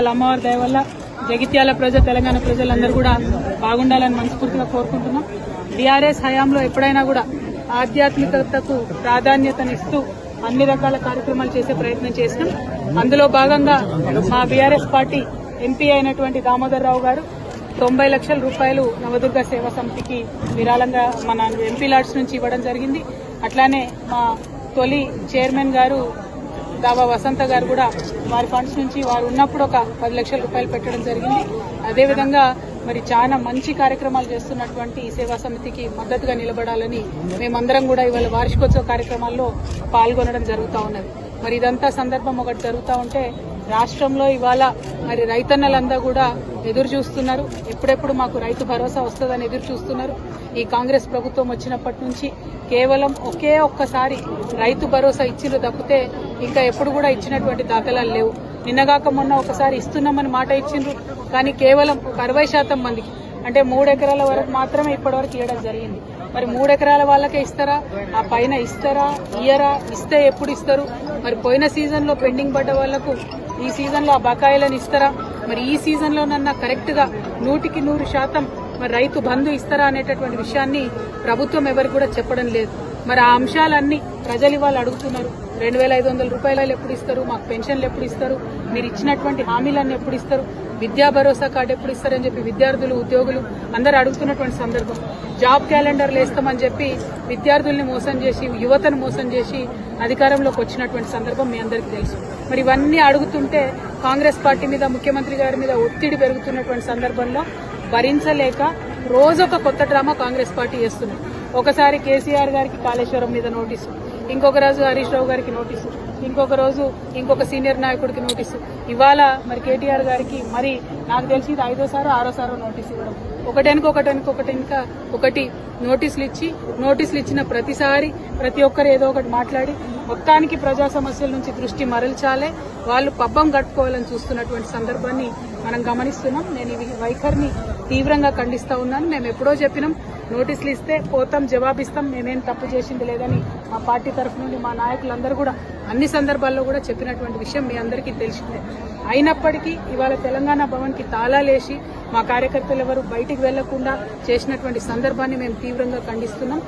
అమ్మవారి దయ వల్ల జగిత్యాల ప్రజలు తెలంగాణ ప్రజలందరూ కూడా బాగుండాలని మనస్ఫూర్తిగా కోరుకుంటున్నాం. టీఆర్ఎస్ హయాంలో ఎప్పుడైనా కూడా ఆధ్యాత్మికతకు ప్రాధాన్యతనిస్తూ అన్ని రకాల కార్యక్రమాలు చేసే ప్రయత్నం చేసినాం. అందులో భాగంగా మా బీఆర్ఎస్ పార్టీ ఎంపీ అయినటువంటి దామోదర్ రావు గారు 90 లక్షల రూపాయలు నవదుర్గ సేవా సమితికి విరాళంగా మన ఎంపీ లాడ్స్ నుంచి ఇవ్వడం జరిగింది. అట్లానే మా తొలి చైర్మన్ గారు దావా వసంత గారు కూడా వారి ఫండ్స్ నుంచి వారు ఉన్నప్పుడు ఒక 10 లక్షల రూపాయలు పెట్టడం జరిగింది. అదేవిధంగా మరి చాలా మంచి కార్యక్రమాలు చేస్తున్నటువంటి ఈ సేవా సమితికి మద్దతుగా నిలబడాలని మేమందరం కూడా ఇవాళ వార్షికోత్సవ కార్యక్రమాల్లో పాల్గొనడం జరుగుతూ ఉన్నది. మరి ఇదంతా సందర్భం ఒకటి జరుగుతూ ఉంటే రాష్ట్రంలో ఇవాళ మరి రైతన్నలంతా కూడా ఎదురు చూస్తున్నారు. ఎప్పుడెప్పుడు మాకు రైతు భరోసా వస్తుందని ఎదురు చూస్తున్నారు. ఈ కాంగ్రెస్ ప్రభుత్వం వచ్చినప్పటి నుంచి కేవలం ఒక్కసారి రైతు భరోసా ఇచ్చిండ్రు తప్పితే ఇంకా ఎప్పుడు కూడా ఇచ్చినటువంటి దాఖలాలు లేవు. నిన్నగాక మొన్న ఒకసారి ఇస్తున్నామని మాట ఇచ్చిండ్రు, కానీ కేవలం 60% మందికి అంటే 3 ఎకరాల వరకు మాత్రమే ఇప్పటివరకు ఇవ్వడం జరిగింది. మరి 3 ఎకరాల వాళ్ళకే ఇస్తారా, ఆ పైన ఇస్తారా, ఇయ్యరా, ఇస్తే ఎప్పుడు ఇస్తారు? మరి పోయిన సీజన్ లో పెండింగ్ పడ్డ వాళ్లకు ఈ సీజన్ లో ఆ బకాయిలను ఇస్తారా? మరి ఈ సీజన్ లోనన్నా కరెక్ట్ గా 100% మరి రైతు బంధు ఇస్తారా అనేటటువంటి విషయాన్ని ప్రభుత్వం ఎవరికి కూడా చెప్పడం లేదు. మరి ఆ అంశాలన్నీ ప్రజలు ఇవాళ అడుగుతున్నారు. 2500 రూపాయలు ఎప్పుడు ఇస్తారు, మాకు పెన్షన్లు ఎప్పుడు ఇస్తారు, మీరు ఇచ్చినటువంటి హామీలన్నీ ఎప్పుడు ఇస్తారు, విద్యా భరోసా కార్డు ఎప్పుడు ఇస్తారని చెప్పి విద్యార్థులు ఉద్యోగులు అందరూ అడుగుతున్నటువంటి సందర్భం. జాబ్ క్యాలెండర్లు వేస్తామని చెప్పి విద్యార్థుల్ని మోసం చేసి యువతను మోసం చేసి అధికారంలోకి వచ్చినటువంటి సందర్భం మీ అందరికీ తెలుసు. మరి ఇవన్నీ అడుగుతుంటే కాంగ్రెస్ పార్టీ మీద ముఖ్యమంత్రి గారి మీద ఒత్తిడి పెరుగుతున్నటువంటి సందర్భంలో భరించలేక రోజొక కొత్త డ్రామా కాంగ్రెస్ పార్టీ చేస్తున్నారు. ఒకసారి కేసీఆర్ గారికి కాళేశ్వరం మీద నోటీసు, ఇంకొక రోజు హరీష్ రావు గారికి నోటీసు, ఇంకొక రోజు ఇంకొక సీనియర్ నాయకుడికి నోటీసు. ఇవాళ మరి కేటీఆర్ గారికి మరి నాకు తెలిసి ఇది 5వ 6వ నోటీసు ఇవ్వడం. ఒకటి నోటీసులు ఇచ్చిన ప్రతిసారి ప్రతి ఒక్కరు ఏదో ఒకటి మాట్లాడి మొత్తానికి ప్రజా సమస్యల నుంచి దృష్టి మరల్చాలే, వాళ్ళు పబ్బం గట్టుకోవాలని చూస్తున్నటువంటి సందర్భాన్ని మనం గమనిస్తున్నాం. నేను ఈ వైఖరిని తీవ్రంగా ఖండిస్తా ఉన్నాను. మేము ఎప్పుడో చెప్పినాం, నోటీసులు ఇస్తే పోతాం, జవాబిస్తాం, మేమేం తప్పు చేసింది లేదని మా పార్టీ తరఫు నుండి మా నాయకులందరూ కూడా అన్ని సందర్భాల్లో కూడా చెప్పినటువంటి విషయం మీ అందరికీ తెలిసిందే. అయినప్పటికీ ఇవాళ తెలంగాణ భవన్ కి తాళాలేసి మా కార్యకర్తలు ఎవరు బయటికి వెళ్లకుండా చేసినటువంటి సందర్భాన్ని మేము తీవ్రంగా ఖండిస్తున్నాం.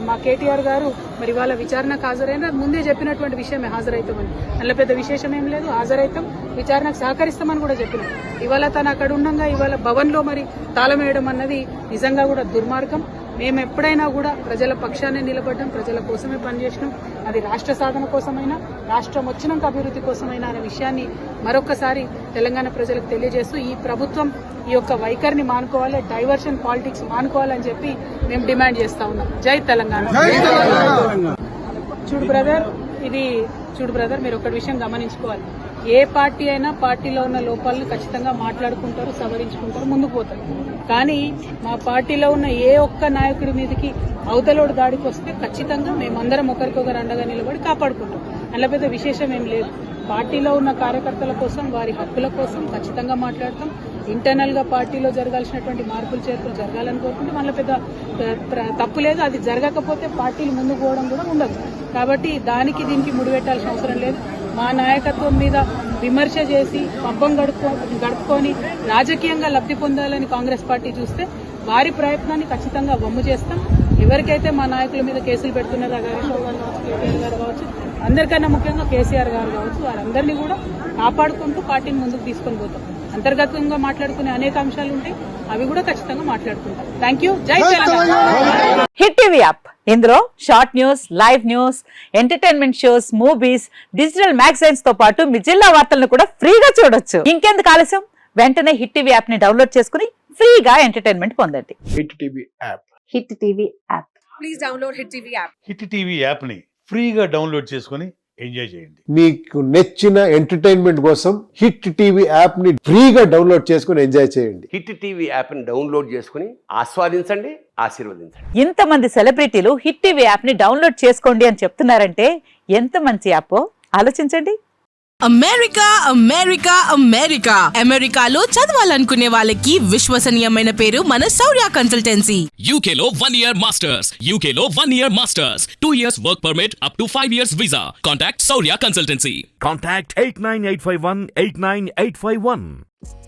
మా కేటీఆర్ గారు మరి ఇవాళ విచారణకు హాజరైన ముందే చెప్పినటువంటి విషయమే, హాజరైతామని. అందులో పెద్ద విశేషం ఏం లేదు, హాజరైతాం, విచారణకు సహకరిస్తామని కూడా చెప్పినాం. ఇవాళ తను అక్కడ ఉండగా ఇవాళ భవన్ లో మరి తాళం వేయడం అన్నది నిజంగా కూడా దుర్మార్గం. మేము ఎప్పుడైనా కూడా ప్రజల పక్షానే నిలబడ్డాం, ప్రజల కోసమే పనిచేసినాం. అది రాష్ట్ర సాధన కోసమైనా, రాష్ట్రం వచ్చినాక అభివృద్ధి కోసమైనా అనే విషయాన్ని మరొకసారి తెలంగాణ ప్రజలకు తెలియజేస్తూ ఈ ప్రభుత్వం ఈ యొక్క వైఖరిని మానుకోవాలి, డైవర్షన్ పాలిటిక్స్ మానుకోవాలని చెప్పి మేము డిమాండ్ చేస్తా ఉన్నాం. జై తెలంగాణ. చూడు బ్రదర్, మీరు ఒక విషయం గమనించుకోవాలి. ఏ పార్టీ అయినా పార్టీలో ఉన్న లోపాలను ఖచ్చితంగా మాట్లాడుకుంటారు, సవరించుకుంటారు, ముందుకు పోతారు. కానీ మా పార్టీలో ఉన్న ఏ ఒక్క నాయకుడి మీదకి అవతలోడు దాడికి వస్తే ఖచ్చితంగా మేమందరం ఒకరికొకరు అండగా నిలబడి కాపాడుకుంటాం. అందులో పెద్ద విశేషం ఏం లేదు. పార్టీలో ఉన్న కార్యకర్తల కోసం, వారి హక్కుల కోసం ఖచ్చితంగా మాట్లాడతాం. ఇంటర్నల్ గా పార్టీలో జరగాల్సినటువంటి మార్పులు చేర్పులు జరగాలని కోరుకుంటే మనలో పెద్ద తప్పు లేదు. అది జరగకపోతే పార్టీలు ముందుకు పోవడం కూడా ఉండదు. కాబట్టి దానికి దీనికి ముడిపెట్టాల్సిన అవసరం లేదు. మా నాయకత్వం మీద విమర్శ చేసి పబ్బం గడుపుకొని రాజకీయంగా లబ్ధి పొందాలని కాంగ్రెస్ పార్టీ చూస్తే వారి ప్రయత్నాన్ని ఖచ్చితంగా వమ్ము చేస్తాం. ఎవరికైతే మా నాయకుల మీద కేసులు పెడుతున్నారో హరీష్ రావు గారు కావచ్చు, కేటీఆర్ గారు కావచ్చు, అందరికన్నా ముఖ్యంగా కేసీఆర్ గారు కావచ్చు, వారందరినీ కూడా కాపాడుకుంటూ పార్టీని ముందుకు తీసుకొని పోతాం. అంతర్గతంగా మాట్లాడుకునే అనేక అంశాలు ఉంటాయి, అవి కూడా ఖచ్చితంగా మాట్లాడుకుంటాం. Thank you. జై తెలంగాణ. హిట్ టీవీ యాప్, ఇందులో short news, live news, entertainment shows, movies, digital magazines తో పాటు మీ జిల్లా వార్తలను కూడా ఫ్రీగా చూడొచ్చు. ఇంకెందుకు ఆలస్యం, వెంటనే హిట్ టీవీ యాప్ ని డౌన్లోడ్ చేసుకుని ఫ్రీగా ఎంటర్టైన్మెంట్ పొందండి. Hit TV app. Hit TV app. Please download hit TV app. Hit TV app ని ఫ్రీగా డౌన్లోడ్ చేసుకుని ఎంజాయ్ చేయండి. మీకు నచ్చిన ఎంటర్టైన్మెంట్ కోసం హిట్ టీవీ యాప్ ని ఫ్రీగా డౌన్లోడ్ చేసుకుని ఎంజాయ్ చేయండి. హిట్ టీవీ యాప్ ని డౌన్లోడ్ చేసుకుని ఆస్వాదించండి, ఆశీర్వదించండి. ఇంతమంది సెలబ్రిటీలు హిట్ టీవీ యాప్ ని డౌన్లోడ్ చేసుకోండి అని చెప్తున్నారంటే ఎంత మంచి యాప్ ఆలోచించండి. అమెరికా అమెరికా అమెరికా అమెరికాలో చదవాలనుకునే వాళ్ళకి విశ్వసనీయమైన పేరు మన శౌర్య consultancy. UK Law 1 Year Masters. UK Law 1 Year Masters. 2 years work permit up to 5 years visa. Contact Saurya Consultancy. Contact 89851 89851.